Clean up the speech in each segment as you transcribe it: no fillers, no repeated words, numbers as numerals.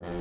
Some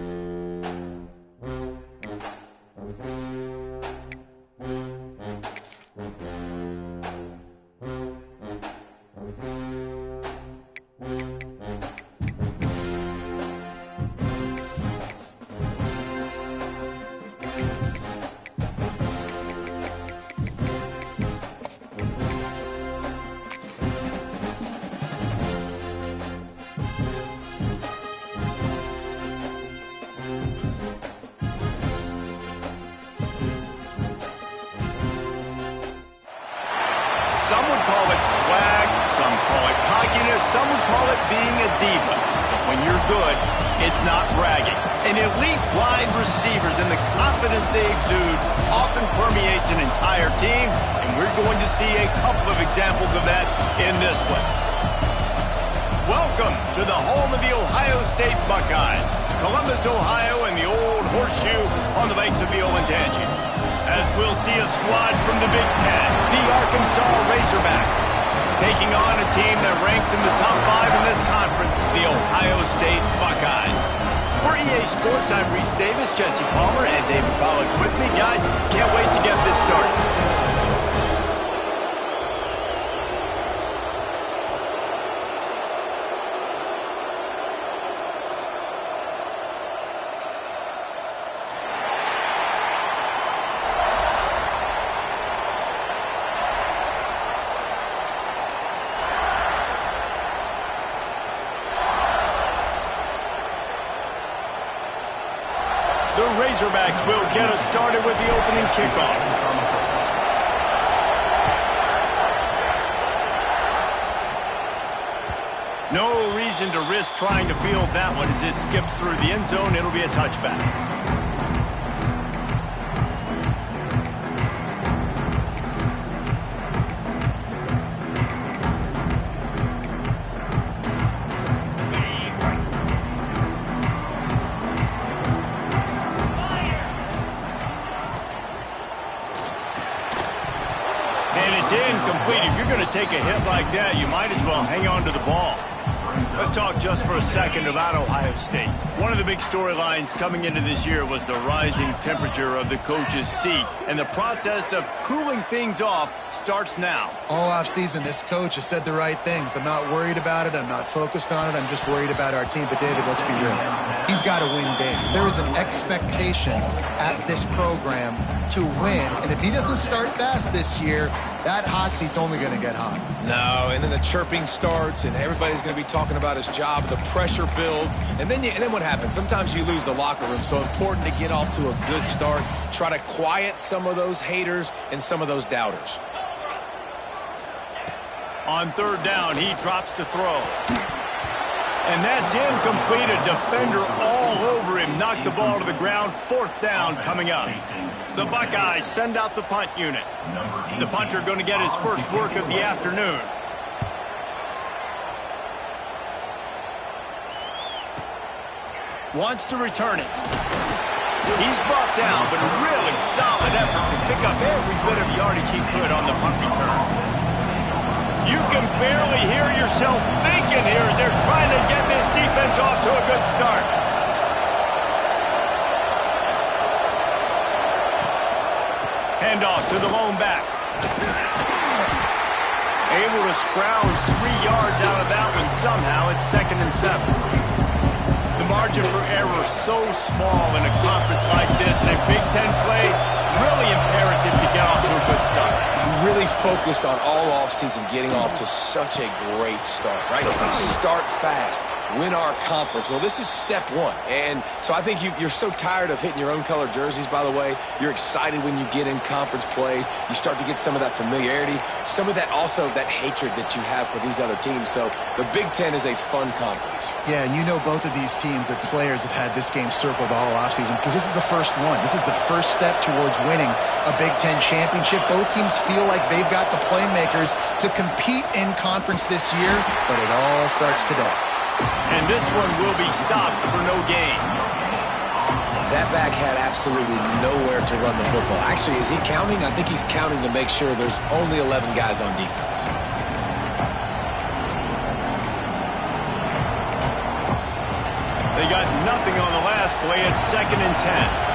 would call it swag, some call it cockiness, some would call it being a diva. But when you're good, it's not bragging. And elite wide receivers and the confidence they exude often permeates an entire team, and we're going to see a couple of examples of that in this one. Welcome to the home of the Ohio State Buckeyes, Columbus, Ohio, and the old horseshoe on the banks of the Olentangy. As we'll see a squad from the Big Ten, the Arkansas Razorbacks, taking on a team that ranks in the top 5 in this conference, the Ohio State Buckeyes. For EA Sports, I'm Reese Davis, Jesse Palmer, and David Pollack with me. Guys, can't wait to get this started. The Razorbacks will get us started with the opening kickoff. No reason to risk trying to field that one as it skips through the end zone. It'll be a touchback. Incomplete. If you're going to take a hit like that, you might as well hang on to the ball. Let's talk just for a second about Ohio State. One of the big storylines coming into this year was the rising temperature of the coach's seat, and the process of cooling things off starts now. All offseason, this coach has said the right things. I'm not worried about it. I'm not focused on it. I'm just worried about our team. But, David, let's be real. He's got to win games. There is an expectation at this program to win, and if he doesn't start fast this year, that hot seat's only going to get hot. No, and then the chirping starts, and everybody's going to be talking about his job. The pressure builds, and then what happens? Sometimes you lose the locker room, so important to get off to a good start. Try to quiet some of those haters and some of those doubters. On third down, he drops to throw. And that's incomplete. A defender all over him. Knocked the ball to the ground. Fourth down coming up. The Buckeyes send out the punt unit. The punter going to get his first work of the afternoon. Wants to return it. He's brought down, but a really solid effort to pick up every bit of yardage he could on the punt return. You can barely hear yourself thinking here as they're trying to get this defense off to a good start. Handoff to the lone back. Able to scrounge 3 yards out of that one somehow. It's 2nd and 7. The margin for error so small in a conference like this, and a Big Ten play, really imperative to get off to a good start. You really focus on all offseason getting off to such a great start, right? Start fast. Win our conference. Well, this is step one. And so I think you're so tired of hitting your own color jerseys, by the way. You're excited when you get in conference plays. You start to get some of that familiarity, some of that also that hatred that you have for these other teams. So the Big Ten is a fun conference. Yeah, and you know both of these teams, their players have had this game circled all offseason because this is the first one. This is the first step towards winning a Big Ten championship. Both teams feel like they've got the playmakers to compete in conference this year, but it all starts today. And this one will be stopped for no gain. That back had absolutely nowhere to run the football. Actually, is he counting? I think he's counting to make sure there's only 11 guys on defense. They got nothing on the last play at 2nd and 10.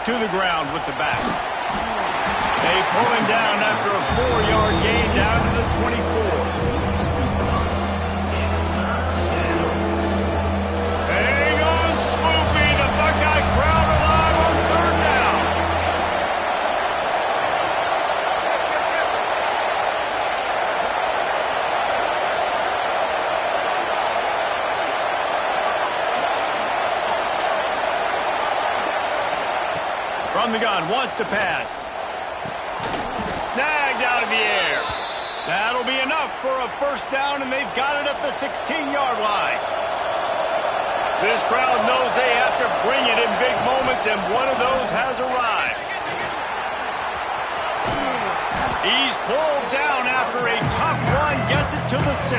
To the ground with the back. They pull him down after a 4-yard gain down to the 24. Hang on, Sloopy. The Buckeye crowd alive on 3rd down. From the gun, wants to pass. Snagged out of the air. That'll be enough for a 1st down, and they've got it at the 16-yard line. This crowd knows they have to bring it in big moments, and one of those has arrived. He's pulled down after a tough run, gets it to the 6.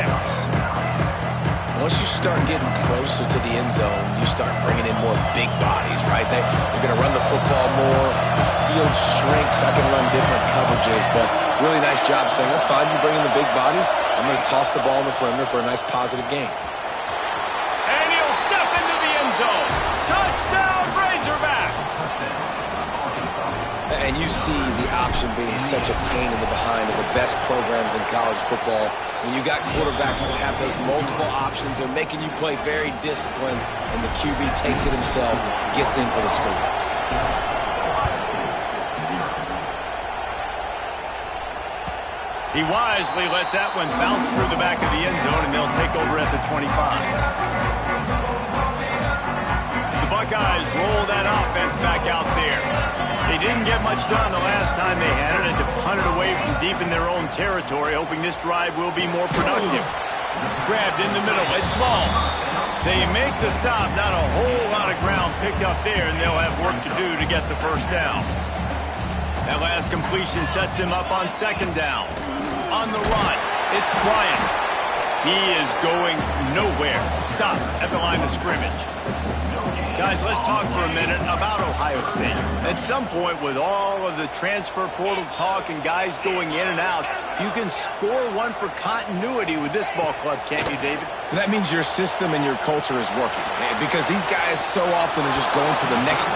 Once you start getting closer to the end zone, you start bringing in more big bodies, right? You're going to run the football more. The field shrinks. I can run different coverages, but really nice job saying, that's fine. You bring in the big bodies. I'm going to toss the ball in the perimeter for a nice positive gain. And he'll step into the end zone. Touchdown, Razorbacks! And you see the option being such a pain in the behind of the best programs in college football. When you got quarterbacks that have those multiple options, they're making you play very disciplined, and the QB takes it himself, gets in for the score. He wisely lets that one bounce through the back of the end zone, and they'll take over at the 25. The Buckeyes roll that offense back out there. They didn't get much done the last time they had it, and to punt it away from deep in their own territory, hoping this drive will be more productive. Grabbed in the middle, it's Smalls. They make the stop, not a whole lot of ground picked up there, and they'll have work to do to get the 1st down. That last completion sets him up on 2nd down. On the run, it's Bryant. He is going nowhere. Stop at the line of scrimmage. Guys, let's talk for a minute about Ohio State. At some point, with all of the transfer portal talk and guys going in and out, you can score one for continuity with this ball club, can't you, David? That means your system and your culture is working, because these guys so often are just going for the next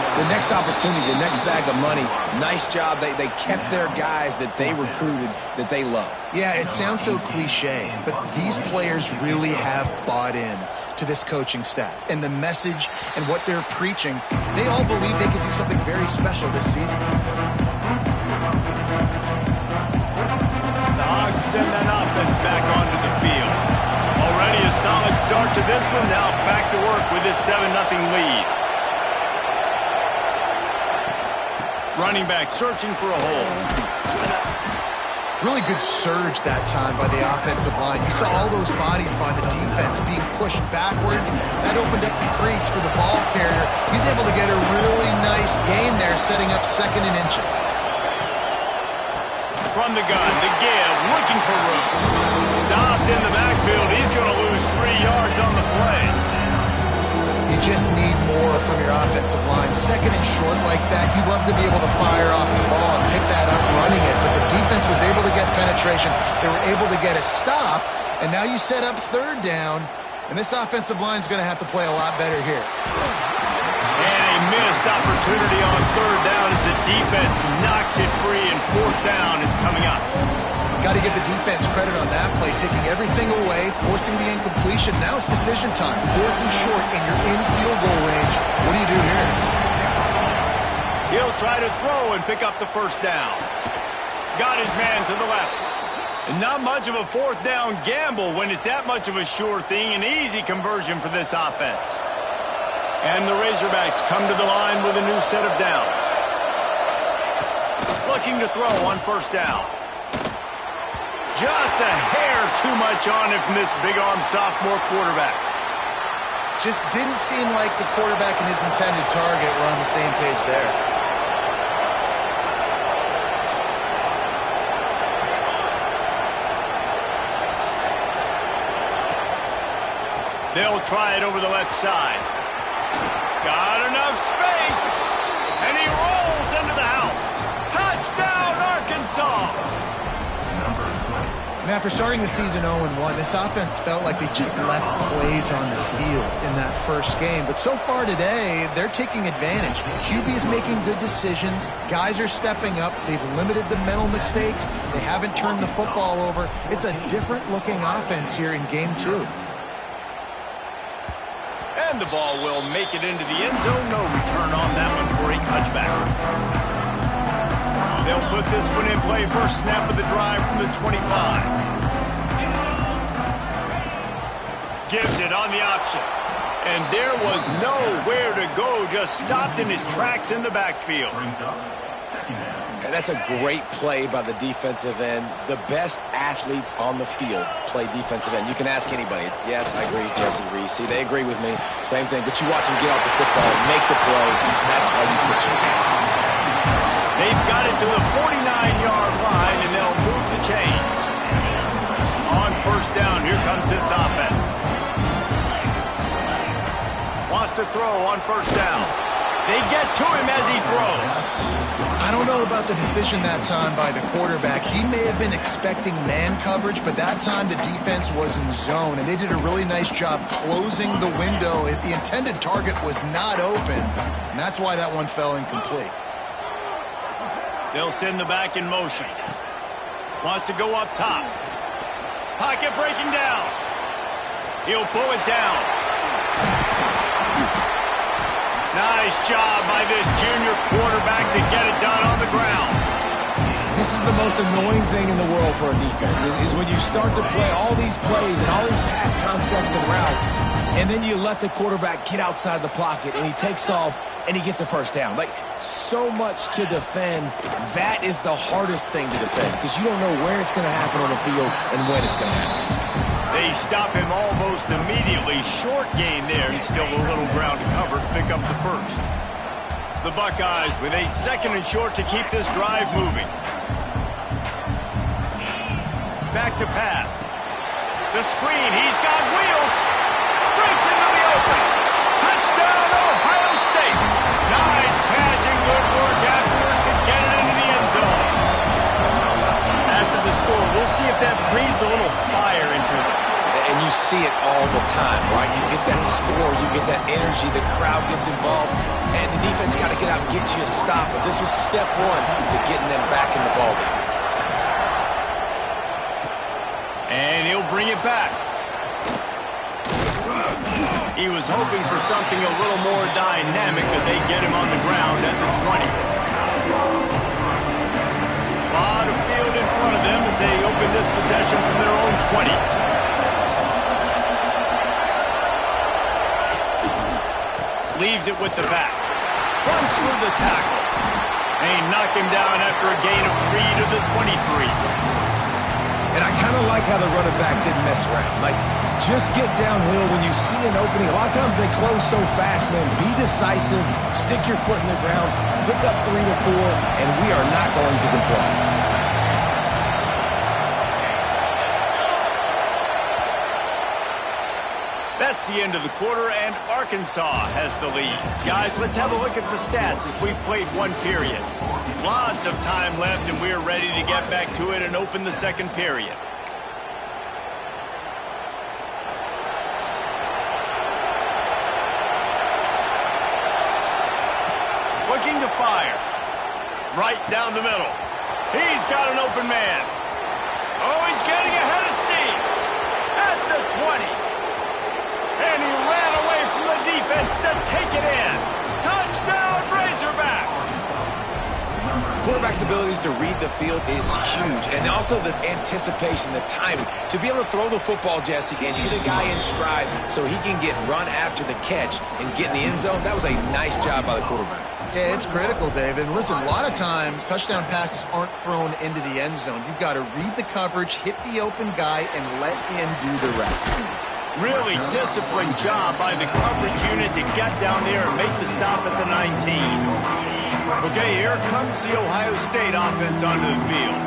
opportunity, the next bag of money. Nice job. They kept their guys that they recruited, that they love. Yeah, it sounds so cliche, but these players really have bought in to this coaching staff and the message and what they're preaching. They all believe they can do something very special this season. The Hogs send that offense back onto the field. Already a solid start to this one. Now back to work with this 7-0 lead. Running back searching for a hole. Really good surge that time by the offensive line. You saw all those bodies by the defense being pushed backwards. That opened up the crease for the ball carrier. He's able to get a really nice gain there, setting up 2nd and inches. From the gun, the give, looking for room. Stopped in the backfield. He's going to lose 3 yards on the play. You just need more from your offensive line. 2nd and short like that, you'd love to be able to fire off the ball and pick that up running it. But the defense was able to get penetration. They were able to get a stop. And now you set up 3rd down. And this offensive line is going to have to play a lot better here. And a missed opportunity on 3rd down as the defense knocks it free, and 4th down is coming up. Got to give the defense credit on that play, taking everything away, forcing the incompletion. Now it's decision time. 4th and short, and you're in field goal range. What do you do here? He'll try to throw and pick up the 1st down. Got his man to the left. And not much of a 4th down gamble when it's that much of a sure thing. An easy conversion for this offense. And the Razorbacks come to the line with a new set of downs. Looking to throw on 1st down. Just a hair too much on it from this big-armed sophomore quarterback. Just didn't seem like the quarterback and his intended target were on the same page there. They'll try it over the left side. Got enough space, and he rolls Arkansas. And after starting the season 0-1, this offense felt like they just left plays on the field in that first game. But so far today, they're taking advantage. QB is making good decisions. Guys are stepping up. They've limited the mental mistakes. They haven't turned the football over. It's a different-looking offense here in Game 2. And the ball will make it into the end zone. No return on that one for a touchback. They'll put this one in play. First snap of the drive from the 25. Gives it on the option. And there was nowhere to go. Just stopped in his tracks in the backfield. And that's a great play by the defensive end. The best athletes on the field play defensive end. You can ask anybody. Yes, I agree, Jesse Reese. See, they agree with me. Same thing. But you watch them get off the football, make the play. That's why you put your athletes there. They've got it to the 49-yard line, and they'll move the chains. On first down, here comes this offense. Wants to throw on first down. They get to him as he throws. I don't know about the decision that time by the quarterback. He may have been expecting man coverage, but that time the defense was in zone, and they did a really nice job closing the window. The intended target was not open, and that's why that one fell incomplete. They'll send the back in motion. Wants to go up top. Pocket breaking down. He'll pull it down. Nice job by this junior quarterback to get it done on the ground. This is the most annoying thing in the world for a defense, is when you start to play all these plays and all these pass concepts and routes, and then you let the quarterback get outside the pocket, and he takes off, and he gets a first down. Like, so much to defend. That is the hardest thing to defend, because you don't know where it's going to happen on the field and when it's going to happen. They stop him almost immediately. Short gain there, and still a little ground to cover to pick up the first. The Buckeyes with a second and short to keep this drive moving. Back to pass. The screen, he's got wheels. Breaks into the open. Touchdown, Ohio State. Nice catch and good work afterwards to get it into the end zone. After the score, we'll see if that breathes a little fire into it. And you see it all the time, right? You get that score, you get that energy, the crowd gets involved, and the defense got to get out and get you a stop. But this was step one to getting them back in the ballgame. And he'll bring it back. He was hoping for something a little more dynamic, but they get him on the ground at the 20. A lot of field in front of them as they open this possession from their own 20. Leaves it with the back. Runs through the tackle. They knock him down after a gain of 3 to the 23. And I kind of like how the running back didn't mess around. Like, just get downhill when you see an opening. A lot of times they close so fast, man. Be decisive. Stick your foot in the ground. Pick up 3 to 4, and we are not going to complain. That's the end of the quarter, and Arkansas has the lead. Guys, let's have a look at the stats as we've played one period. Lots of time left, and we're ready to get back to it and open the second period. Looking to fire. Right down the middle. He's got an open man. Oh, he's getting ahead of steam. At the 20. And he ran away from the defense to take it in. Touchdown, Razorbacks! Quarterback's abilities to read the field is huge. And also the anticipation, the timing. To be able to throw the football, Jesse, and hit a guy in stride so he can get run after the catch and get in the end zone, that was a nice job by the quarterback. Yeah, it's critical, David. And listen, a lot of times touchdown passes aren't thrown into the end zone. You've got to read the coverage, hit the open guy, and let him do the rest. Really disciplined job by the coverage unit to get down there and make the stop at the 19. Okay, here comes the Ohio State offense onto the field.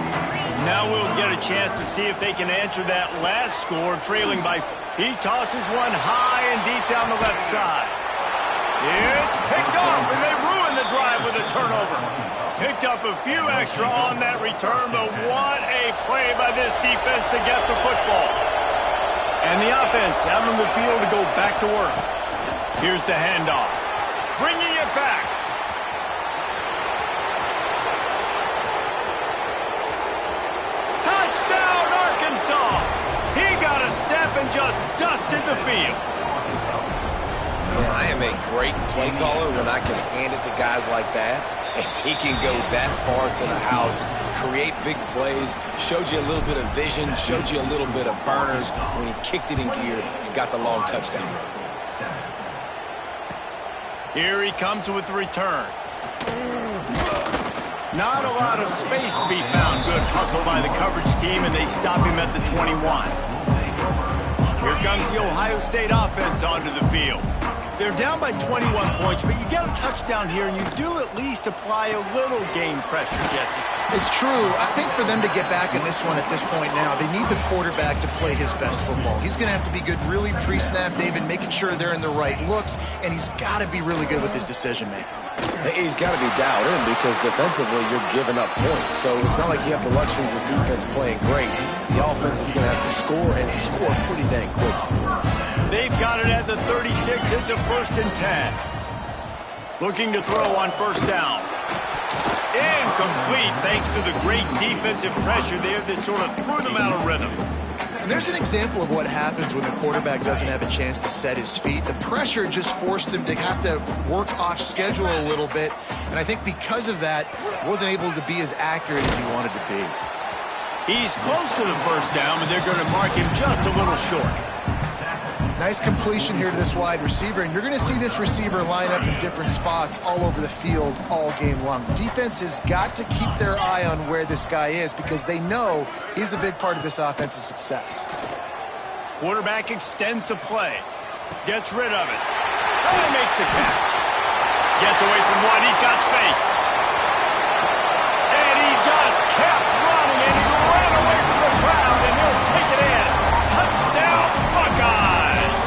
Now we'll get a chance to see if they can answer that last score, trailing by... He tosses one high and deep down the left side. It's It's picked off, and they ruin the drive with a turnover. Picked up a few extra on that return, but what a play by this defense to get the football. And the offense out on the field to go back to work. Here's the handoff. Bringing it back. Touchdown, Arkansas! He got a step and just dusted the field. Man, I am a great play caller when I can hand it to guys like that. And he can go that far to the house, create big plays, showed you a little bit of vision, showed you a little bit of burners when he kicked it in gear and got the long touchdown run. Here he comes with the return. Not a lot of space to be found. Good hustle by the coverage team, and they stop him at the 21. Here comes the Ohio State offense onto the field. They're down by 21 points, but you get a touchdown here, and you do at least apply a little game pressure, Jesse. It's true. I think for them to get back in this one at this point now, they need the quarterback to play his best football. He's going to have to be good really pre-snap, David, making sure they're in the right looks, and he's got to be really good with his decision-making. He's got to be dialed in because defensively you're giving up points. So it's not like you have the luxury of your defense playing great. The offense is going to have to score and score pretty dang quickly. They've got it at the 36. It's a 1st and 10. Looking to throw on 1st down. Incomplete thanks to the great defensive pressure there that sort of threw them out of rhythm. And there's an example of what happens when the quarterback doesn't have a chance to set his feet. The pressure just forced him to have to work off schedule a little bit. And I think because of that, wasn't able to be as accurate as he wanted to be. He's close to the 1st down, but they're going to mark him just a little short. Nice completion here to this wide receiver, and you're going to see this receiver line up in different spots all over the field all game long. Defense has got to keep their eye on where this guy is because they know he's a big part of this offense's success. Quarterback extends the play. Gets rid of it. And makes the catch. Gets away from one. He's got space. And he just kept running, and he ran away from the crowd, and he'll take it in. Touchdown, Buckeyes!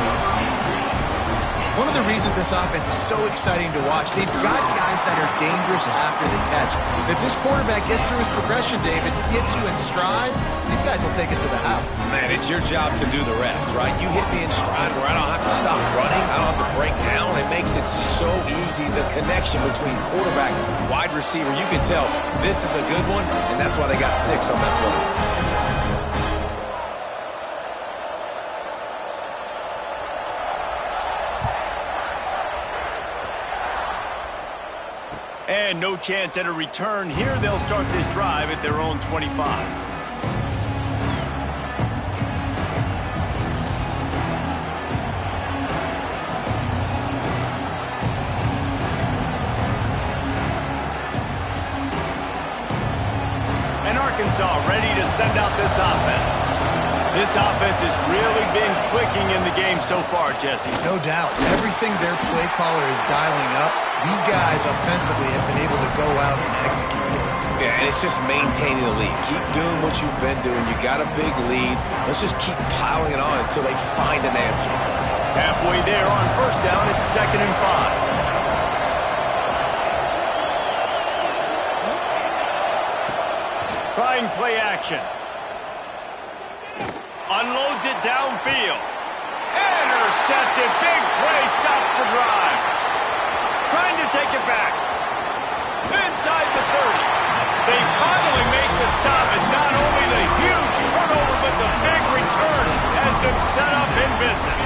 One of the reasons this offense is so exciting to watch, they've got guys that are dangerous after the catch. And if this quarterback gets through his progression, David, hits you in stride, these guys will take it to the house. Man, it's your job to do the rest, right? You hit me in stride where I don't have to stop running. I don't have to break down. It makes it so easy. The connection between quarterback, wide receiver, you can tell this is a good one, and that's why they got 6 on that play. And no chance at a return here. They'll start this drive at their own 25. And Arkansas ready to send out this offense. This offense has really been clicking in the game so far, Jesse. No doubt. Everything their play caller is dialing up, these guys offensively have been able to go out and execute. Yeah, and it's just maintaining the lead. Keep doing what you've been doing. You got a big lead. Let's just keep piling it on until they find an answer. Halfway there on 1st down, it's 2nd and 5. Trying play action. Unloads it downfield. Intercepted. Big play. Stops the drive. Trying to take it back. Inside the 30. They finally make the stop. And not only the huge turnover, but the big return has them set up in business.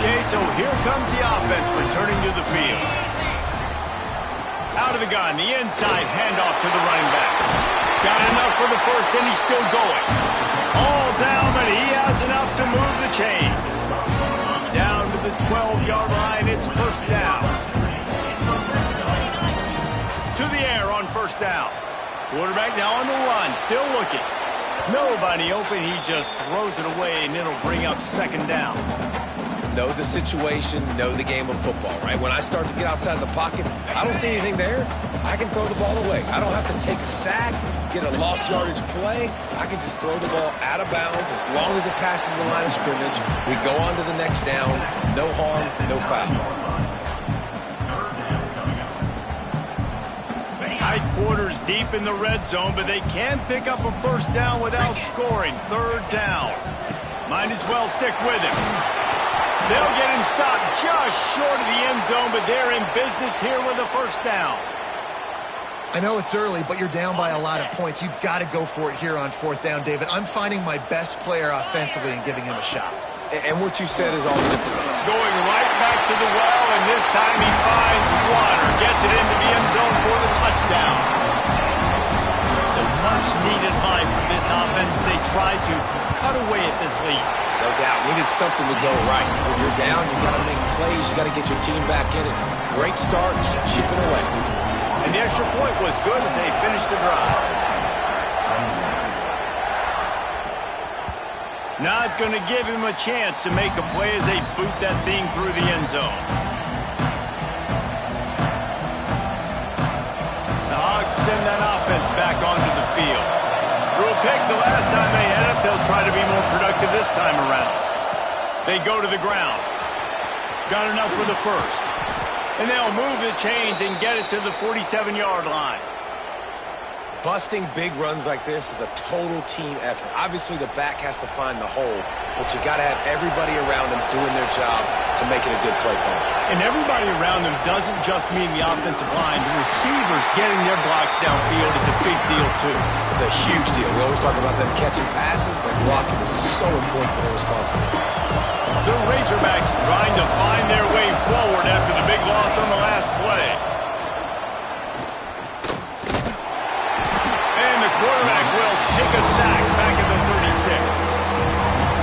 Okay, so here comes the offense returning to the field. Out of the gun. The inside handoff to the running back. Got enough for the 1st, and he's still going. All down, but he has enough to move the chains. Down to the 12-yard line, it's 1st down. To the air on 1st down. Quarterback now on the run, still looking. Nobody open, he just throws it away, and it'll bring up 2nd down. Know the situation, know the game of football, right? When I start to get outside the pocket, I don't see anything there, I can throw the ball away. I don't have to take a sack, get a lost yardage play. I can just throw the ball out of bounds as long as it passes the line of scrimmage. We go on to the next down. No harm, no foul. runners deep in the red zone, but they can pick up a first down without scoring. Third down. Might as well stick with him. They'll get him stopped just short of the end zone, but they're in business here with a first down. I know it's early, but you're down by a lot of points. You've got to go for it here on fourth down, David. I'm finding my best player offensively and giving him a shot. And what you said is all good. Going right back to the well, and this time he finds water. Gets it into the end zone for the touchdown. So much needed life from this offense as they try to cut away at this lead. No doubt. Needed something to go right. When you're down, you got to make plays. You got to get your team back in it. Great start. Keep chipping away. And the extra point was good as they finished the drive. Not going to give him a chance to make a play as they boot that thing through the end zone. The Hogs send that offense back onto the field. Threw a pick the last time they had it. They'll try to be more productive this time around. They go to the ground. Got enough for the first. And they'll move the chains and get it to the 47-yard line. Busting big runs like this is a total team effort. Obviously, the back has to find the hole, but you got to have everybody around them doing their job to make it a good play call. And everybody around them doesn't just mean the offensive line. The receivers getting their blocks downfield is a big deal, too. It's a huge deal. We always talk about them catching passes, but blocking is so important for their responsibilities. The Razorbacks trying to find their way forward after the big loss on the last play. And the quarterback will take a sack back at the 36.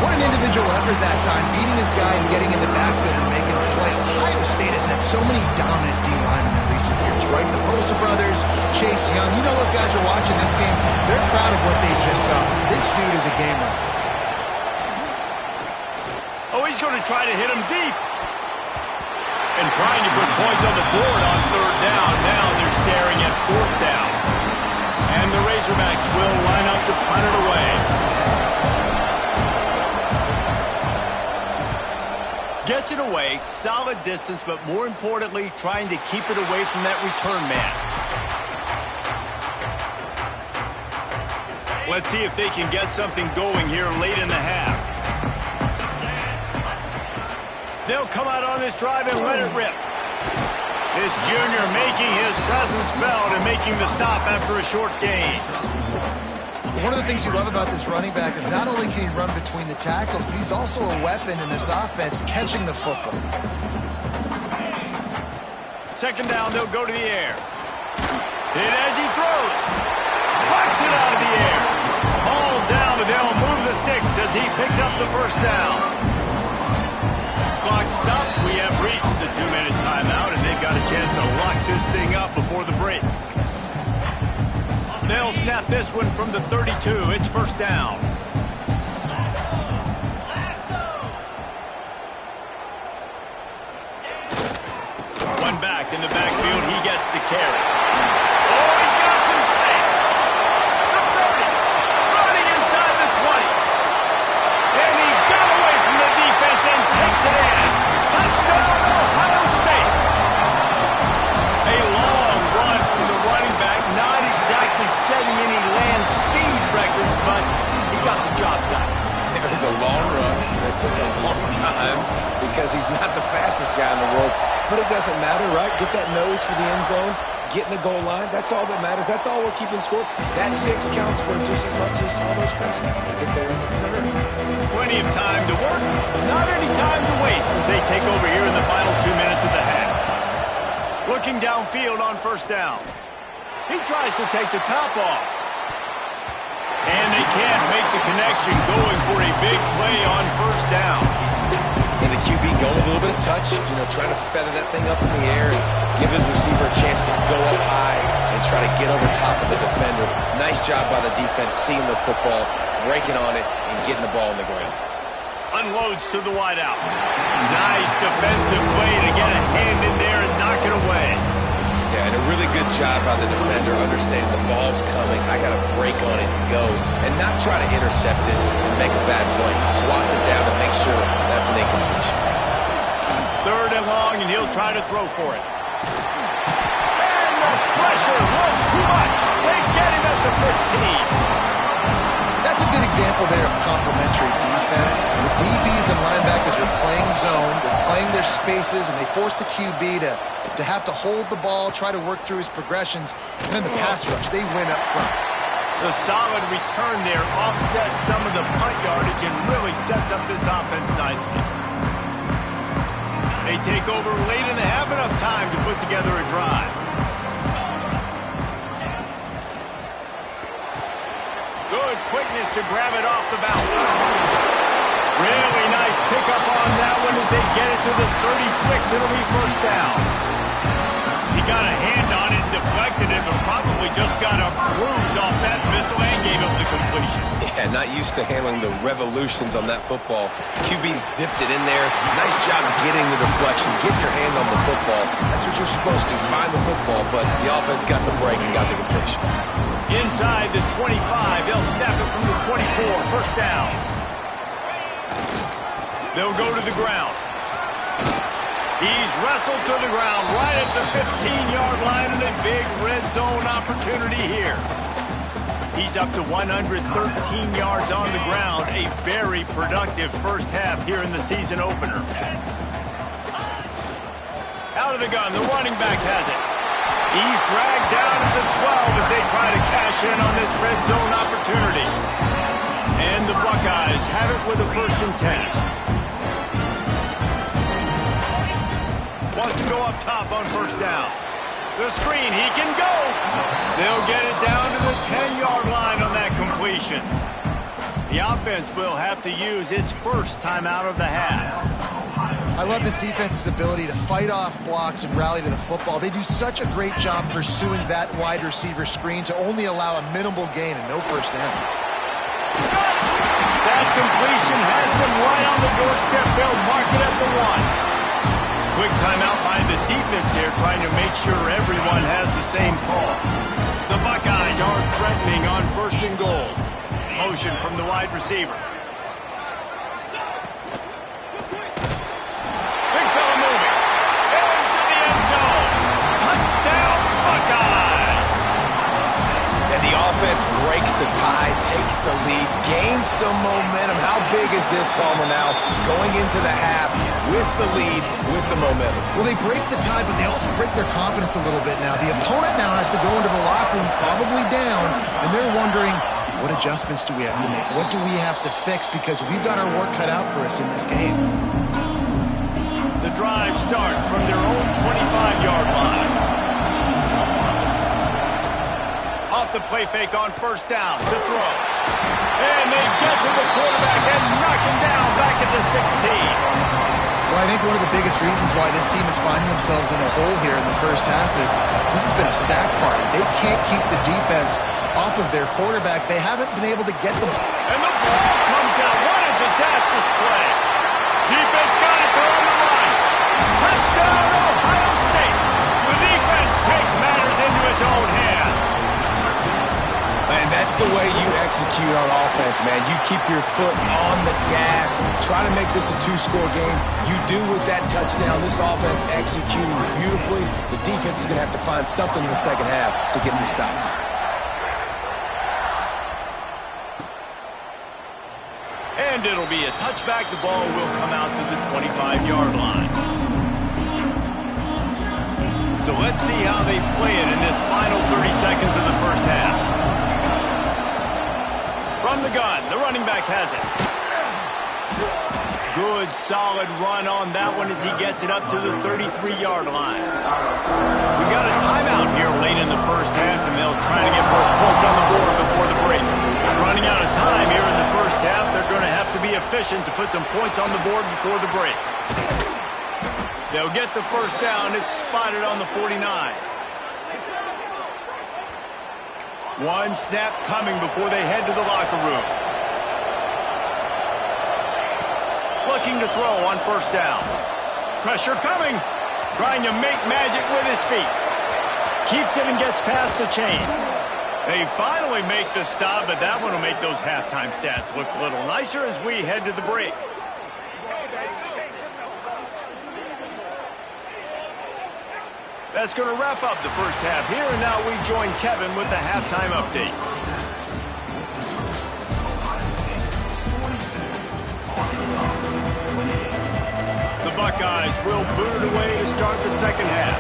What an individual effort that time, beating his guy and getting in the backfield and making a play. Ohio State has had so many dominant D-linemen in recent years, right? The Bosa brothers, Chase Young, you know those guys are watching this game. They're proud of what they just saw. This dude is a game winner. Oh, he's going to try to hit him deep. And trying to put points on the board on third down. Now they're staring at fourth down. And the Razorbacks will line up to punt it away. Gets it away, solid distance, but more importantly, trying to keep it away from that return man. Let's see if they can get something going here late in the half. They'll come out on this drive and let it rip. This junior making his presence felt and making the stop after a short gain. One of the things you love about this running back is not only can he run between the tackles, but he's also a weapon in this offense catching the football. Second down, they'll go to the air. Hit as he throws. Pucks it out of the air. Ball down, but they'll move the sticks as he picks up the first down. Clock stops. We have reached the 2-minute timeout, and they've got a chance to lock this thing up before the break. They'll snap this one from the 32. It's first down. One back in the backfield. He gets the carry. Oh, he's got some space. The 30. Running inside the 20. And he got away from the defense and takes it in. Touchdown, Ohio State. A long run from the running back. Not exactly setting any land speed records, but he got the job done. It was a long run that took a long time because he's not the fastest guy in the world. But it doesn't matter, right? Get that nose for the end zone, get in the goal line. That's all that matters. That's all we're keeping score. That 6 counts for just as much as all those fast guys that get there in the hurry. Plenty of time to work, not any time to waste as they take over here in the final 2 minutes of the half. Looking downfield on first down. He tries to take the top off. And they can't make the connection, going for a big play on first down. And the QB going a little bit of touch, trying to feather that thing up in the air and give his receiver a chance to go up high and try to get over top of the defender. Nice job by the defense, seeing the football, breaking on it, and getting the ball on the ground. Unloads to the wideout. Nice defensive play to get a hand in there and knock it away. Yeah, and a really good job by the defender, understanding the ball's coming. I got to break on it and go, and not try to intercept it and make a bad play. He swats it down and makes sure that's an incompletion. Third and long, and he'll try to throw for it. And the pressure was too much. They get him at the 15. That's a good example there of complementary defense. The DBs and linebackers are playing zone, they're playing their spaces, and they force the QB to have to hold the ball, try to work through his progressions, and then the pass rush, they win up front. The solid return there offsets some of the punt yardage and really sets up this offense nicely. They take over late and they have enough time to put together a drive. Good quickness to grab it off the bounce. Really nice pickup on that one as they get it to the 36. It'll be first down. He got a hand on it and deflected it, but probably just got a bruise off that missile and gave up the completion. Yeah, not used to handling the revolutions on that football. QB zipped it in there. Nice job getting the deflection, getting your hand on the football. That's what you're supposed to, find the football, but the offense got the break and got the completion. Inside the 25, they'll snap it from the 24. First down. They'll go to the ground. He's wrestled to the ground right at the 15-yard line and a big red zone opportunity here. He's up to 113 yards on the ground. A very productive first half here in the season opener. Out of the gun, the running back has it. He's dragged down at the 12 as they try to cash in on this red zone opportunity. And the Buckeyes have it with a 1st and 10. Wants to go up top on first down. The screen, he can go. They'll get it down to the 10-yard line on that completion. The offense will have to use its first timeout of the half. I love this defense's ability to fight off blocks and rally to the football. They do such a great job pursuing that wide receiver screen to only allow a minimal gain and no first down. That completion has them right on the doorstep. They'll mark it at the 1. Quick timeout by the defense there, trying to make sure everyone has the same call. The Buckeyes are threatening on 1st and goal. Motion from the wide receiver. Big fella moving. Into the end zone. Touchdown, Buckeyes! And the offense breaks the tie, takes the lead, gains some momentum. How big is this, Palmer, now? Going into the half with the lead, with the momentum. Well, they break the tie, but they also break their confidence a little bit now. The opponent now has to go into the locker room, probably down, and they're wondering, what adjustments do we have to make? What do we have to fix? Because we've got our work cut out for us in this game. The drive starts from their own 25-yard line. Off the play fake on first down to throw. And they get to the quarterback and knock him down back at the 16. Well, I think one of the biggest reasons why this team is finding themselves in a hole here in the first half is this has been a sack party. They can't keep the defense off of their quarterback. They haven't been able to get the ball. And the ball comes out. What a disastrous play. Defense got it. They're on the run. Touchdown, Ohio State. The defense takes matters into its own hands. And that's the way you execute on offense, man. You keep your foot on the gas, try to make this a 2-score game. You do with that touchdown. This offense executing beautifully. The defense is going to have to find something in the second half to get some stops. And it'll be a touchback. The ball will come out to the 25-yard line. So let's see how they play it in this final 30 seconds of the first half. From the gun, the running back has it. Good, solid run on that one as he gets it up to the 33-yard line. We got a timeout here late in the first half, and they'll try to get more points on the board before the break. Running out of time here in the first half, they're going to have to be efficient to put some points on the board before the break. They'll get the first down. It's spotted on the 49. One snap coming before they head to the locker room. Looking to throw on first down. Pressure coming. Trying to make magic with his feet. Keeps it and gets past the chains. They finally make the stop, but that one will make those halftime stats look a little nicer as we head to the break. That's going to wrap up the first half here, and now we join Kevin with the halftime update. The Buckeyes will boot it away to start the second half.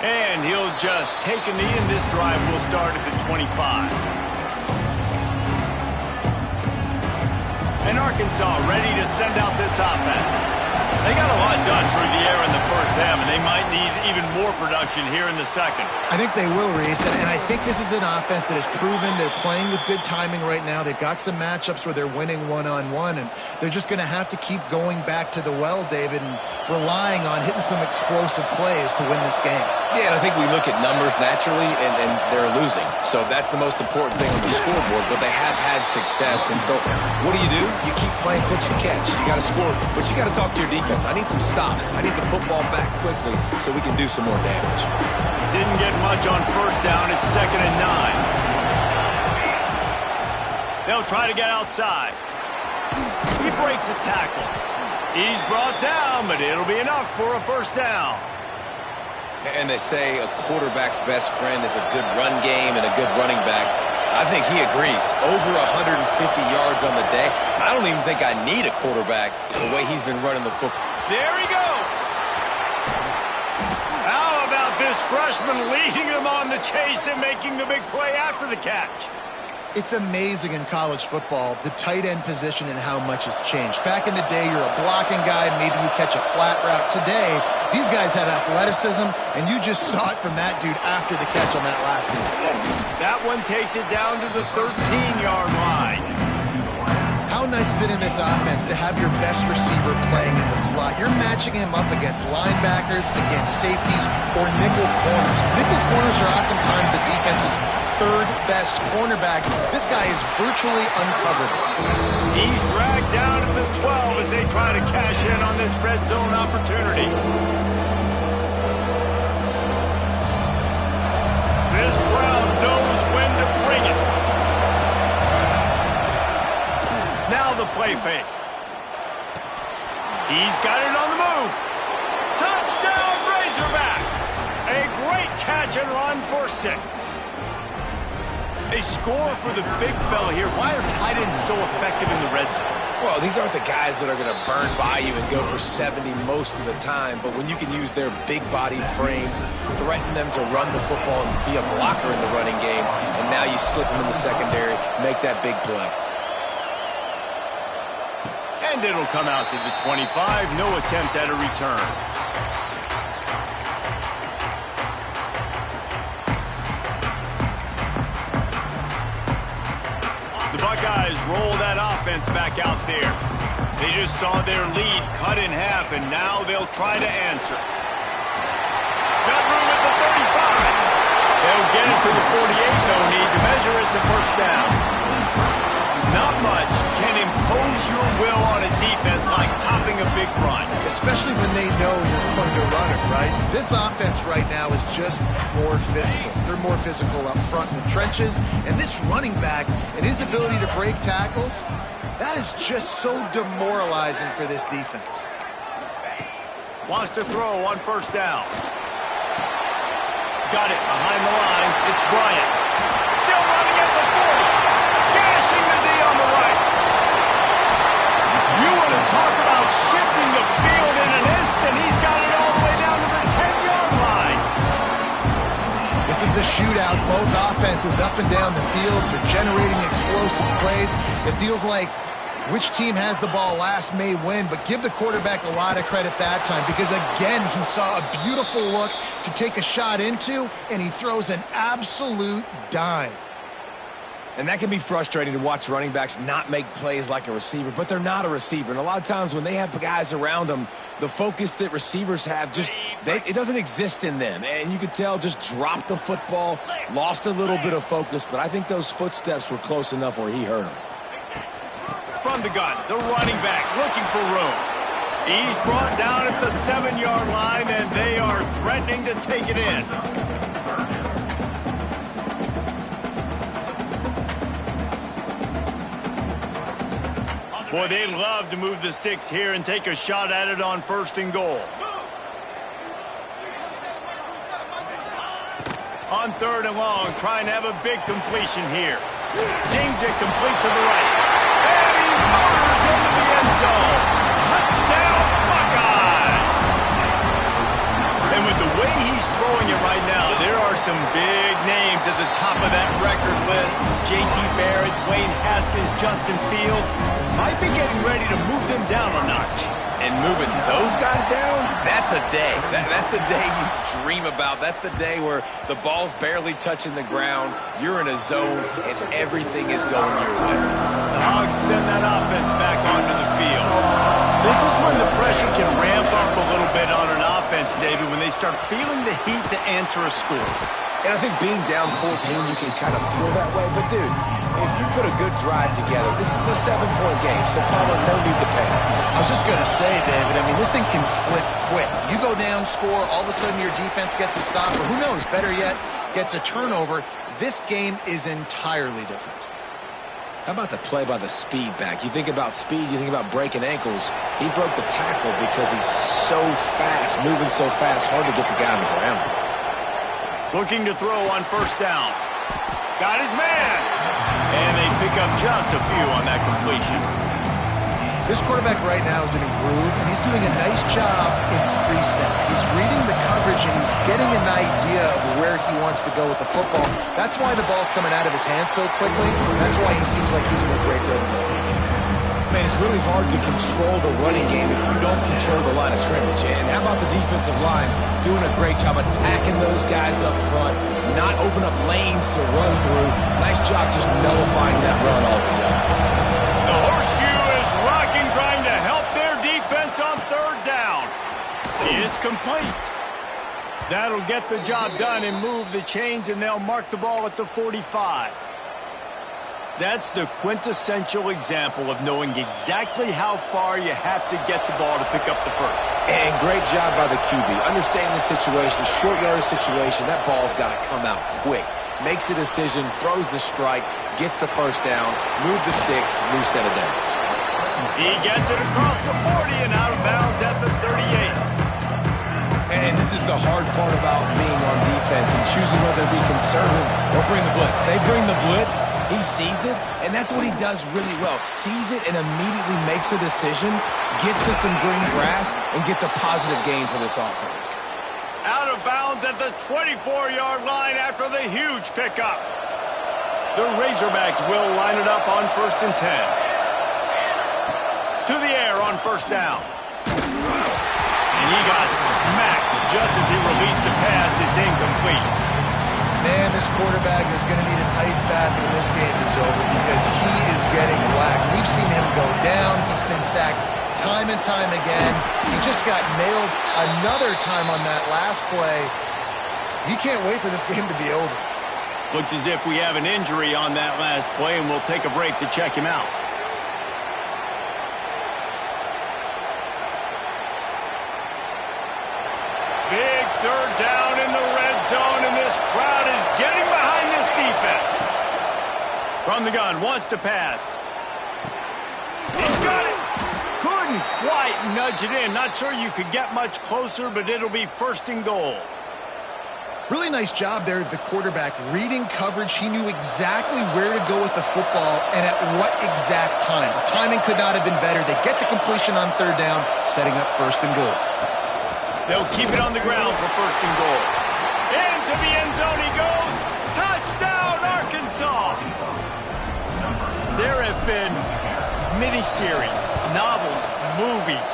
And he'll just take a knee, and this drive will start at the 25. And Arkansas ready to send out this offense. They got a lot done through the air in the first half, and they might need even more production here in the second. I think they will, Reese, and I think this is an offense that has proven they're playing with good timing right now. They've got some matchups where they're winning one-on-one, and they're just going to have to keep going back to the well, David, and relying on hitting some explosive plays to win this game. Yeah, and I think we look at numbers naturally, and they're losing. So that's the most important thing on the scoreboard, but they have had success. And so what do? You keep playing pitch and catch. You got to score, but you got to talk to your defense. I need some stops. I need the football back quickly so we can do some more damage. Didn't get much on first down. It's 2nd and 9. They'll try to get outside. He breaks a tackle. He's brought down, but it'll be enough for a first down. And they say a quarterback's best friend is a good run game and a good running back. I think he agrees. Over 150 yards on the day. I don't even think I need a quarterback the way he's been running the football. There he goes. How about this freshman leading him on the chase and making the big play after the catch? It's amazing in college football, the tight end position and how much has changed. Back in the day, you're a blocking guy, maybe you catch a flat route. Today, these guys have athleticism, and you just saw it from that dude after the catch on that last one. That one takes it down to the 13-yard line. How nice is it in this offense to have your best receiver playing in the slot? You're matching him up against linebackers, against safeties, or nickel corners. Nickel corners are oftentimes the defense's third best cornerback. This guy is virtually uncovered. He's dragged down to the 12 as they try to cash in on this red zone opportunity. This crowd knows when to bring it. Now the play fake. He's got it on the move. Touchdown, Razorbacks! A great catch and run for 6. A score for the big fella here. Why are tight ends so effective in the red zone? Well, these aren't the guys that are going to burn by you and go for 70 most of the time, but when you can use their big-bodied frames, threaten them to run the football and be a blocker in the running game, and now you slip them in the secondary, make that big play. And it'll come out to the 25. No attempt at a return. The Buckeyes roll that offense back out there. They just saw their lead cut in half, and now they'll try to answer. Got room at the 35. They'll get it to the 48. No need to measure it to first down. Not much can impose your will on a defense like popping a big run. Especially when they know you're going to run it, right? This offense right now is just more physical. They're more physical up front in the trenches. And this running back and his ability to break tackles, that is just so demoralizing for this defense. Wants to throw on first down. Got it behind the line. It's Bryant. Still running at the 40. Gashing the D on the right. You want to talk about shifting the field in an instant. He's got it all the way down to the 10-yard line. This is a shootout. Both offenses up and down the field. They're generating explosive plays. It feels like which team has the ball last may win, but give the quarterback a lot of credit that time because, again, he saw a beautiful look to take a shot into, and he throws an absolute dime. And that can be frustrating to watch running backs not make plays like a receiver, but they're not a receiver. And a lot of times when they have guys around them, the focus that receivers have it doesn't exist in them. And you could tell just dropped the football, lost a little bit of focus, but I think those footsteps were close enough where he hurt him. From the gun, the running back looking for room. He's brought down at the 7-yard line, and they are threatening to take it in. Boy, they'd love to move the sticks here and take a shot at it on 1st and goal. On 3rd and long, trying to have a big completion here. Zings it complete to the right. And he motors into the end zone. Touchdown, Buckeyes! And with the way he's throwing it right now, there are some big names at the top of that record list. J.T. Barrett, Dwayne Haskins, Justin Fields might be getting ready to move them down a notch. And moving those guys down, that's a day. That's the day you dream about. That's the day where the ball's barely touching the ground, you're in a zone, and everything is going your way. The Hogs send that offense back onto the field. This is when the pressure can ramp up a little bit on an offense, David, when they start feeling the heat to answer a score. And I think being down 14, you can kind of feel that way. But, dude, if you put a good drive together, this is a 7-point game, so Palmer, no need to panic. I was just going to say, David, I mean, this thing can flip quick. You go down, score, all of a sudden your defense gets a stop, or who knows, better yet, gets a turnover. This game is entirely different. How about the play by the speed back? You think about speed, you think about breaking ankles. He broke the tackle because he's so fast, moving so fast, hard to get the guy on the ground. Looking to throw on 1st down. Got his man. And they pick up just a few on that completion. This quarterback right now is in a groove, and he's doing a nice job in pre-snap. He's reading the coverage, and he's getting an idea of where he wants to go with the football. That's why the ball's coming out of his hands so quickly. That's why he seems like he's in a great rhythm. Man, it's really hard to control the running game if you don't control the line of scrimmage. And how about the defensive line doing a great job attacking those guys up front, not open up lanes to run through. Nice job just nullifying that run altogether. The horseshoe is rocking, trying to help their defense on 3rd down. It's complete. That'll get the job done and move the chains, and they'll mark the ball at the 45. That's the quintessential example of knowing exactly how far you have to get the ball to pick up the first. And great job by the QB. Understanding the situation, short yardage situation, that ball's got to come out quick. Makes the decision, throws the strike, gets the 1st down, move the sticks, new set of downs. He gets it across the 40 and out of bounds at the 38. And this is the hard part about being on defense and choosing whether to be conservative or bring the blitz. They bring the blitz, he sees it, and that's what he does really well. Sees it and immediately makes a decision, gets to some green grass, and gets a positive gain for this offense. Out of bounds at the 24-yard line after the huge pickup. The Razorbacks will line it up on 1st and 10. To the air on 1st down. And he got smacked just as he released the pass. It's incomplete. Man, this quarterback is going to need an ice bath when this game is over because he is getting whacked. We've seen him go down. He's been sacked time and time again. He just got nailed another time on that last play. He can't wait for this game to be over. Looks as if we have an injury on that last play, and we'll take a break to check him out. Big 3rd down in the red zone, and this crowd is getting behind this defense. From the gun, wants to pass. He's got it. Couldn't quite nudge it in. Not sure you could get much closer, but it'll be 1st and goal. Really nice job there of the quarterback. Reading coverage, he knew exactly where to go with the football and at what exact time. The timing could not have been better. They get the completion on 3rd down, setting up 1st and goal. They'll keep it on the ground for 1st and goal. Into the end zone he goes. Touchdown, Arkansas! There have been miniseries, novels, movies,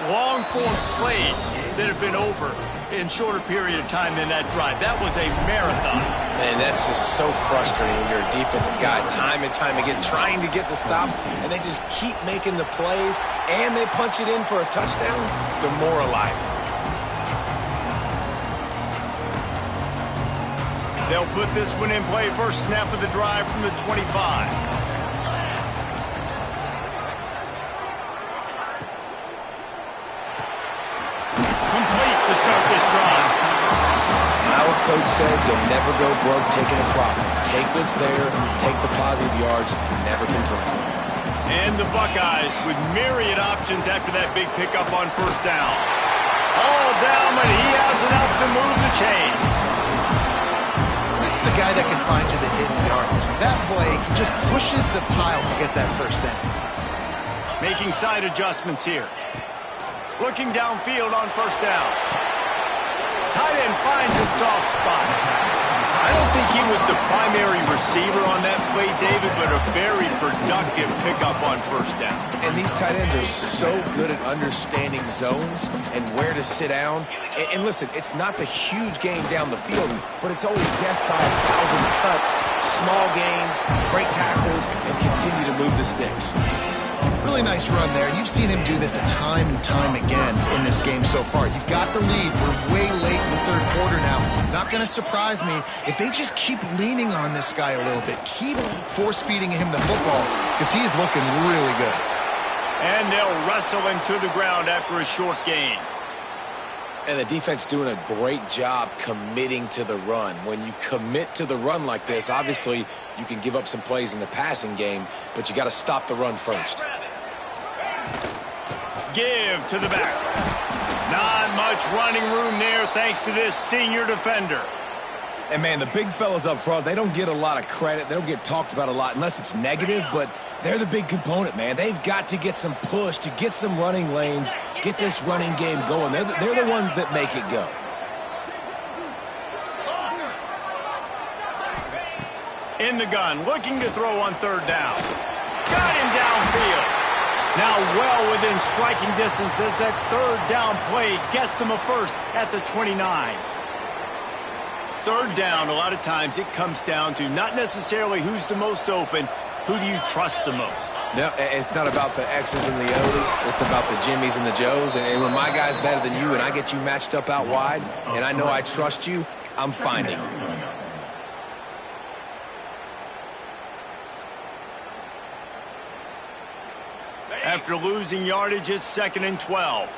long-form plays that have been over in shorter period of time than that drive. That was a marathon. Man, that's just so frustrating when you're a defensive guy time and time again trying to get the stops, and they just keep making the plays, and they punch it in for a touchdown. Demoralizing. They'll put this one in play. First snap of the drive from the 25. Complete to start this drive. Our coach said you'll never go broke taking a profit. Take what's there, take the positive yards, and never complain. And the Buckeyes with myriad options after that big pickup on first down. All down, but he has enough to move the chains. This is a guy that can find you the hidden yardage. That play, he just pushes the pile to get that first down. Making side adjustments here. Looking downfield on first down. Tight end finds a soft spot. I don't think he was the primary receiver on that play, David, but a very productive pickup on first down. And these tight ends are so good at understanding zones and where to sit down. And listen, it's not the huge game down the field, but it's always death by 1,000 cuts, small gains, break tackles, and continue to move the sticks. Really nice run there. You've seen him do this a time and time again in this game so far. You've got the lead. We're way late in the third quarter now. Not going to surprise me if they just keep leaning on this guy a little bit. Keep force-feeding him the football because he's looking really good. And they'll wrestle him to the ground after a short gain. And the defense doing a great job committing to the run. When you commit to the run like this, obviously you can give up some plays in the passing game, but you got to stop the run first. Give to the back. Not much running room there thanks to this senior defender. And, man, the big fellas up front, they don't get a lot of credit. They don't get talked about a lot unless it's negative, but they're the big component, man. They've got to get some push to get some running lanes, get this running game going. They're the ones that make it go. In the gun, looking to throw on third down. Got him downfield. Now well within striking distance as that third down play gets them a first at the 29. Third down, a lot of times it comes down to not necessarily who's the most open, who do you trust the most? No, it's not about the X's and the O's. It's about the Jimmys and the Joes. And when my guy's better than you and I get you matched up out wide and I know I trust you, I'm finding you. After losing yardage, it's 2nd and 12.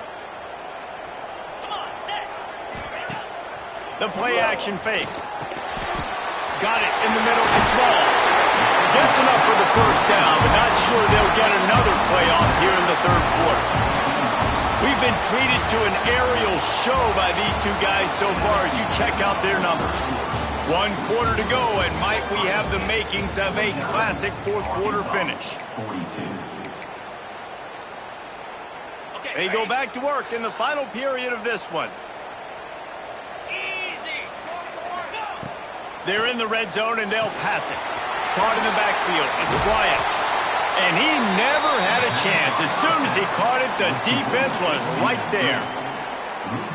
The play action fake. Got it in the middle. It's Smalls. Gets enough for the first down, but not sure they'll get another playoff here in the third quarter. We've been treated to an aerial show by these two guys so far as you check out their numbers. 1 quarter to go, and might we have the makings of a classic fourth quarter finish. They go back to work in the final period of this one. They're in the red zone, and they'll pass it. Caught in the backfield. It's Wyatt. And he never had a chance. As soon as he caught it, the defense was right there.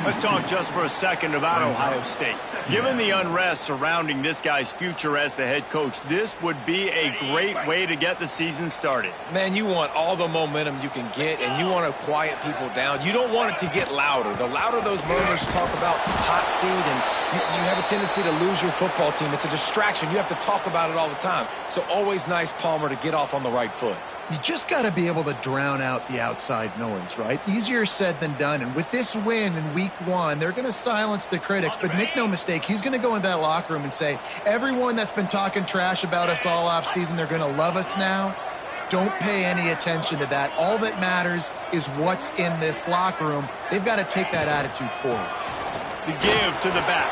Let's talk just for a second about Ohio State. Given the unrest surrounding this guy's future as the head coach, this would be a great way to get the season started. Man, you want all the momentum you can get, and you want to quiet people down. You don't want it to get louder. The louder those murmurs talk about hot seat, and you have a tendency to lose your football team. It's a distraction. You have to talk about it all the time. So always nice, Palmer, to get off on the right foot. You just got to be able to drown out the outside noise, right? Easier said than done. And with this win in week 1, they're going to silence the critics. But make no mistake, he's going to go into that locker room and say, everyone that's been talking trash about us all off season, they're going to love us now. Don't pay any attention to that. All that matters is what's in this locker room. They've got to take that attitude forward. The give to the back.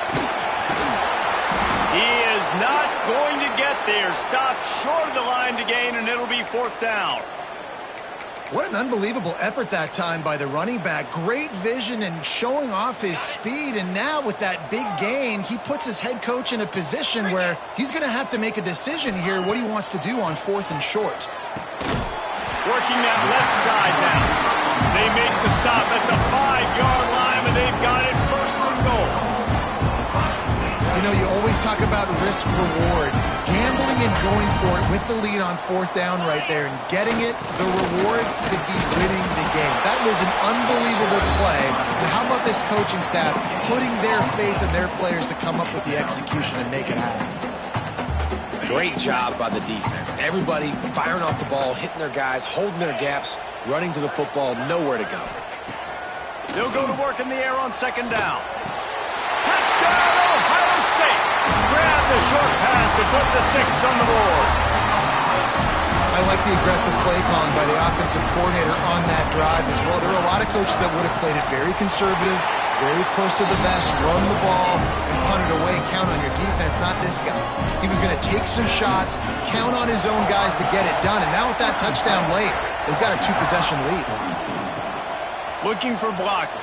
He is not going to get there. Stopped short of the line to gain, and it'll be 4th down. What an unbelievable effort that time by the running back. Great vision and showing off his speed. And now with that big gain, he puts his head coach in a position where he's going to have to make a decision here what he wants to do on 4th and short. Working that left side now. They make the stop at the 5-yard line, and they've got it 1st and goal. You know, you always talk about risk-reward. Gambling and going for it with the lead on 4th down right there and getting it, the reward could be winning the game. That was an unbelievable play. And how about this coaching staff putting their faith in their players to come up with the execution and make it happen? Great job by the defense. Everybody firing off the ball, hitting their guys, holding their gaps, running to the football, nowhere to go. They'll go to work in the air on 2nd down. Touchdown, Ohio State. Grab the short pass to put the 6 on the board. I like the aggressive play calling by the offensive coordinator on that drive as well. There are a lot of coaches that would have played it very conservative, very close to the vest, run the ball, and punt it away. Count on your defense, not this guy. He was going to take some shots, count on his own guys to get it done. And now with that touchdown late, they've got a 2-possession lead. Looking for blockers.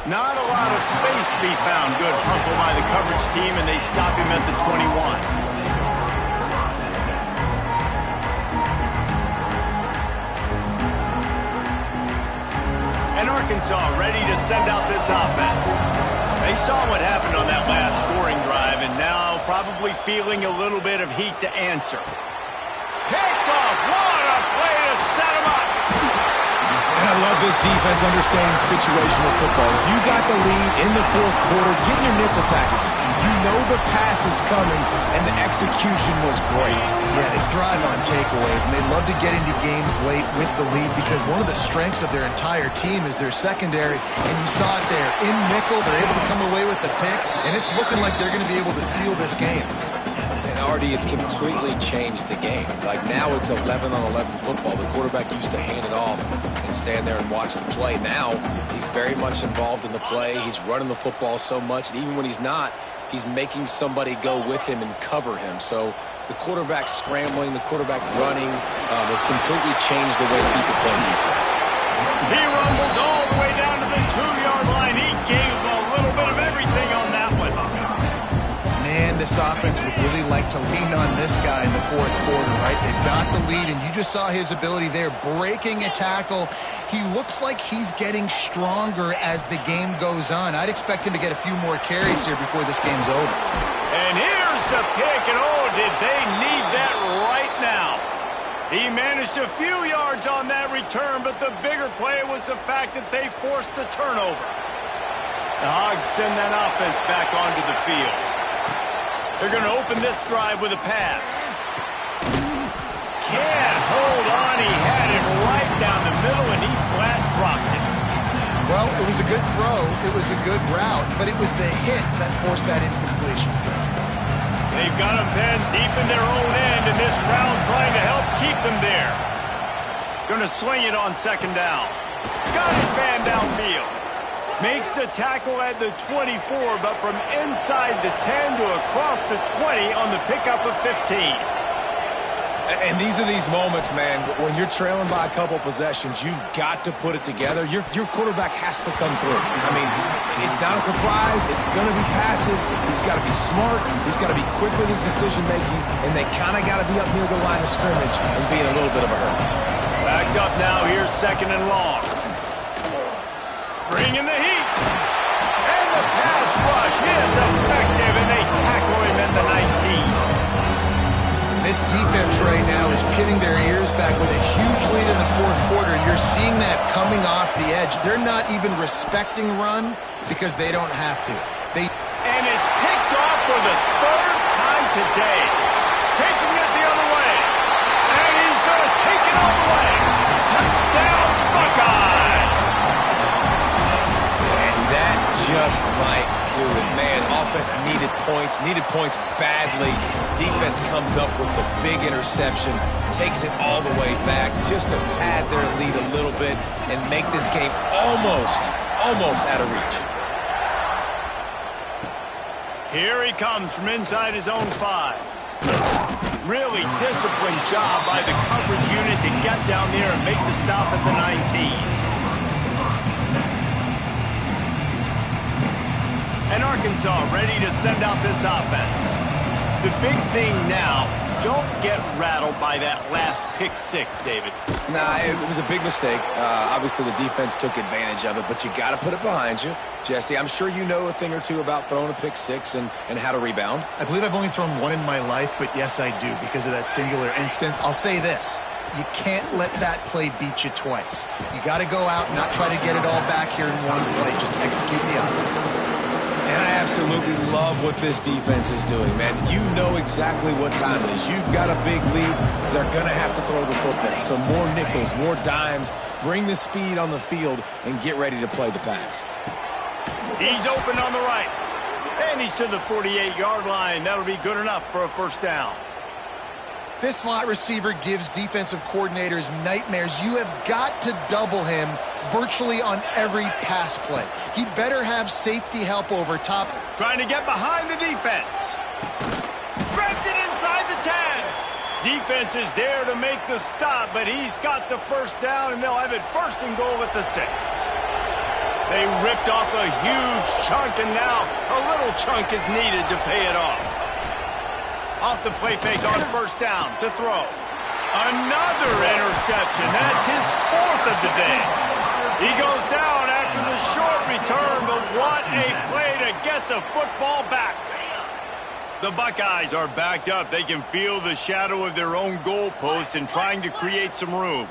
Not a lot of space to be found. Good hustle by the coverage team, and they stop him at the 21. And Arkansas ready to send out this offense. They saw what happened on that last scoring drive, and now probably feeling a little bit of heat to answer. Picked off. What a play to set him up. And I love this defense understanding situational football. You got the lead in the fourth quarter, getting your nickel packages. You know the pass is coming, and the execution was great. Yeah, they thrive on takeaways, and they love to get into games late with the lead because one of the strengths of their entire team is their secondary, and you saw it there. In nickel, they're able to come away with the pick, and it's looking like they're going to be able to seal this game. And already it's completely changed the game. Like now it's 11-on-11 football. The quarterback used to hand it off and stand there and watch the play. Now he's very much involved in the play. He's running the football so much, and even when he's not, he's making somebody go with him and cover him. So the quarterback scrambling, the quarterback running has completely changed the way people play defense. He rumbles all the way down to the 2-yard line. He gave a little bit of everything on that one. Man, this offense would really like to lean on this guy in the fourth quarter, right? They've got the lead, and you just saw his ability there, breaking a tackle. He looks like he's getting stronger as the game goes on. I'd expect him to get a few more carries here before this game's over. And here's the pick, and oh, did they need that right now. He managed a few yards on that return, but the bigger play was the fact that they forced the turnover. The Hogs send that offense back onto the field. They're going to open this drive with a pass. Can't hold on. He had it right down the middle, and he flat dropped it. Well, it was a good throw. It was a good route, but it was the hit that forced that incompletion. They've got him pinned deep in their own end, and this crowd trying to help keep them there. Going to swing it on second down. Got his man downfield. Makes the tackle at the 24, but from inside the 10 to across the 20 on the pickup of 15. And these are these moments, man, when you're trailing by a couple possessions, you've got to put it together. Your quarterback has to come through. I mean, it's not a surprise. It's going to be passes. He's got to be smart. He's got to be quick with his decision-making, and they kind of got to be up near the line of scrimmage and be in a little bit of a hurry. Backed up now. Here's second and long. Bringing the heat. And the pass rush is effective, and they tackle him at the 19. This defense right now is pinning their ears back with a huge lead in the fourth quarter, and you're seeing that coming off the edge. They're not even respecting run because they don't have to. And it's picked off for the third time today. Taking it the other way. And he's going to take it all the way. Touchdown, Buckeyes. Just might do it. Man, offense needed points badly. Defense comes up with the big interception, takes it all the way back just to pad their lead a little bit and make this game almost out of reach. Here he comes from inside his own 5. Really disciplined job by the coverage unit to get down there and make the stop at the 19. And Arkansas ready to send out this offense. The big thing now, don't get rattled by that last pick 6, David. Nah, it was a big mistake. Obviously, the defense took advantage of it, but you got to put it behind you. Jesse, I'm sure you know a thing or two about throwing a pick 6 and how to rebound. I believe I've only thrown one in my life, but yes, I do because of that singular instance. I'll say this. You can't let that play beat you twice. You got to go out and not try to get it all back here in one play. Just execute the offense. And I absolutely love what this defense is doing, man. You know exactly what time it is. You've got a big lead. They're going to have to throw the football. So more nickels, more dimes. Bring the speed on the field and get ready to play the pass. He's open on the right. And he's to the 48-yard line. That'll be good enough for a first down. This slot receiver gives defensive coordinators nightmares. You have got to double him virtually on every pass play. He better have safety help over top. Trying to get behind the defense. Threads it inside the 10. Defense is there to make the stop, but he's got the first down, and they'll have it first and goal at the 6. They ripped off a huge chunk, and now a little chunk is needed to pay it off. Off the play fake on first down to throw. Another interception. That's his 4th of the day. He goes down after the short return, but what a play to get the football back. The Buckeyes are backed up. They can feel the shadow of their own goalpost and trying to create some room.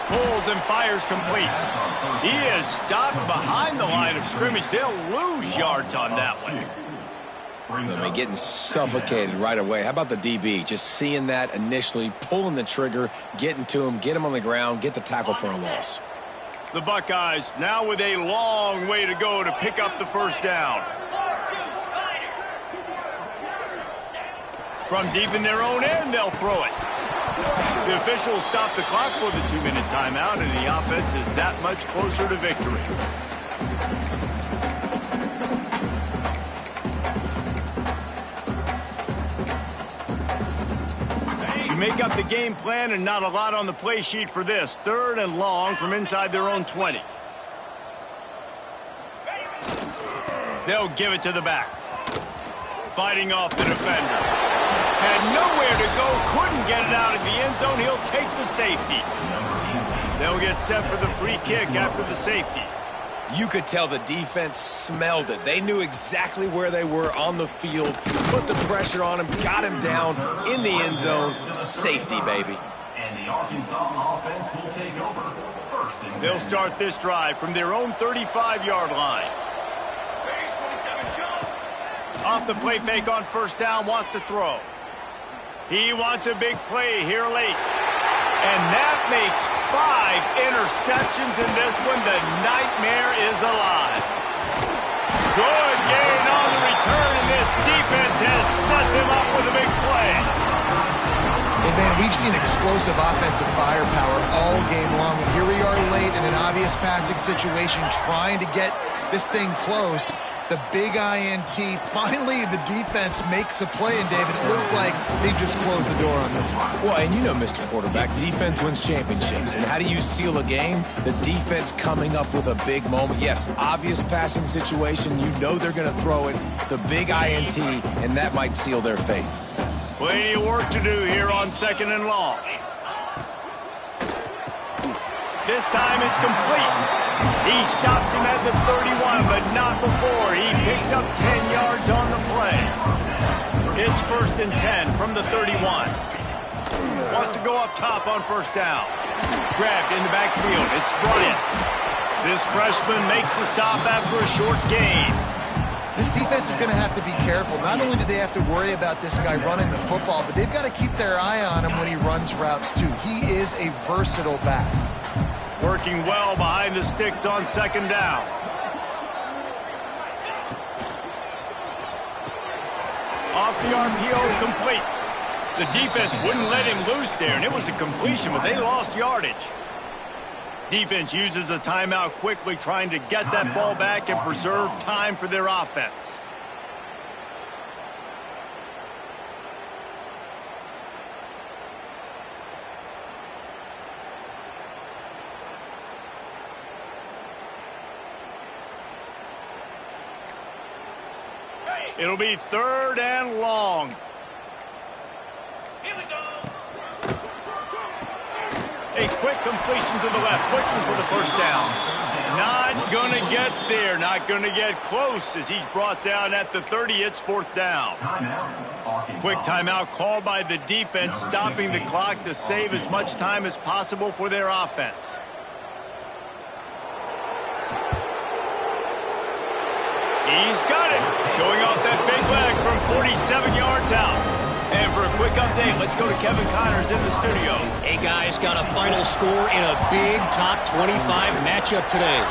Pulls and fires complete. He is stopped behind the line of scrimmage. They'll lose yards on that one. I mean, getting suffocated right away. How about the DB? Just seeing that initially, pulling the trigger, getting to him, get him on the ground, get the tackle for a loss. The Buckeyes now with a long way to go to pick up the first down. From deep in their own end, they'll throw it. The officials stop the clock for the 2-minute timeout, and the offense is that much closer to victory. You make up the game plan and not a lot on the play sheet for this. 3rd and long from inside their own 20. They'll give it to the back. Fighting off the defender. Had nowhere to go, couldn't get it out of the end zone. He'll take the safety. They'll get set for the free kick after the safety. You could tell the defense smelled it. They knew exactly where they were on the field, put the pressure on him, got him down in the end zone. Safety, baby. And the Arkansas offense will take over. They'll start this drive from their own 35-yard line. Off the play fake on first down, wants to throw. He wants a big play here late. And that makes 5 interceptions in this one. The nightmare is alive. Good gain on the return, and this defense has set them up with a big play. Well, Dan, we've seen explosive offensive firepower all game long. And here we are late in an obvious passing situation, trying to get this thing close. The big INT. Finally, the defense makes a play, and David, it looks like they just closed the door on this one. Well, and you know, Mr. Quarterback, defense wins championships. And how do you seal a game? The defense coming up with a big moment. Yes, obvious passing situation. You know they're going to throw it. The big INT, and that might seal their fate. Plenty of work to do here on 2nd and long. This time it's complete. He stops him at the 31, but not before. He picks up 10 yards on the play. It's 1st and 10 from the 31. Wants to go up top on first down. Grabbed in the backfield. It's Bryant. This freshman makes the stop after a short gain. This defense is going to have to be careful. Not only do they have to worry about this guy running the football, but they've got to keep their eye on him when he runs routes too. He is a versatile back. Working well behind the sticks on 2nd down. Off the RPO, complete. The defense wouldn't let him loose there, and it was a completion, but they lost yardage. Defense uses a timeout quickly, trying to get that ball back and preserve time for their offense. It'll be 3rd and long. Here we go. A quick completion to the left, looking for the first down. Not going to get there, not going to get close as he's brought down at the 30. It's 4th down. Quick timeout called by the defense, stopping the clock to save as much time as possible for their offense. He's got it, showing off that big leg from 47 yards out. And for a quick update, let's go to Kevin Connors in the studio. Hey, guys, got a final score in a big top 25 matchup today.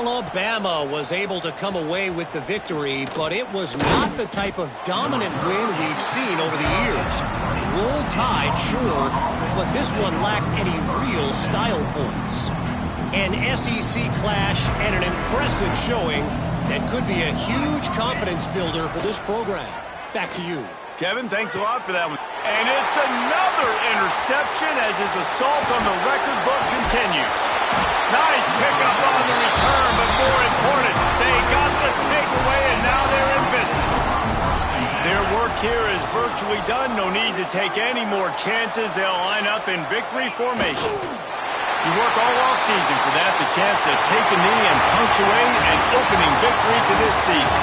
Alabama was able to come away with the victory, but it was not the type of dominant win we've seen over the years. Roll Tide, sure, but this one lacked any real style points. An SEC clash and an impressive showing that could be a huge confidence builder for this program. Back to you. Kevin, thanks a lot for that one. And it's another interception as his assault on the record book continues. Nice pickup on the return, but more important, they got the takeaway, and now they're in business. Their work here is virtually done. No need to take any more chances. They'll line up in victory formation. You work all offseason for that, the chance to take a knee and punctuate an opening victory to this season.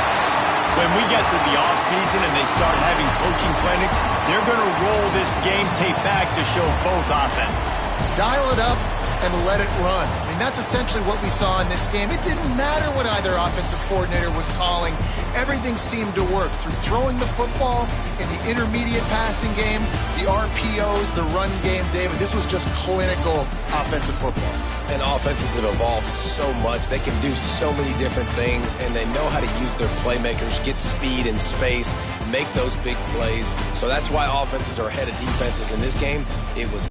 When we get to the offseason and they start having coaching clinics, they're going to roll this game tape back to show both offenses. Dial it up and let it run. I mean, that's essentially what we saw in this game. It didn't matter what either offensive coordinator was calling. Everything seemed to work through throwing the football in the intermediate passing game, the RPOs, the run game, David. This was just clinical offensive football. And offenses have evolved so much. They can do so many different things, and they know how to use their playmakers, get speed and space, make those big plays. So that's why offenses are ahead of defenses in this game. It was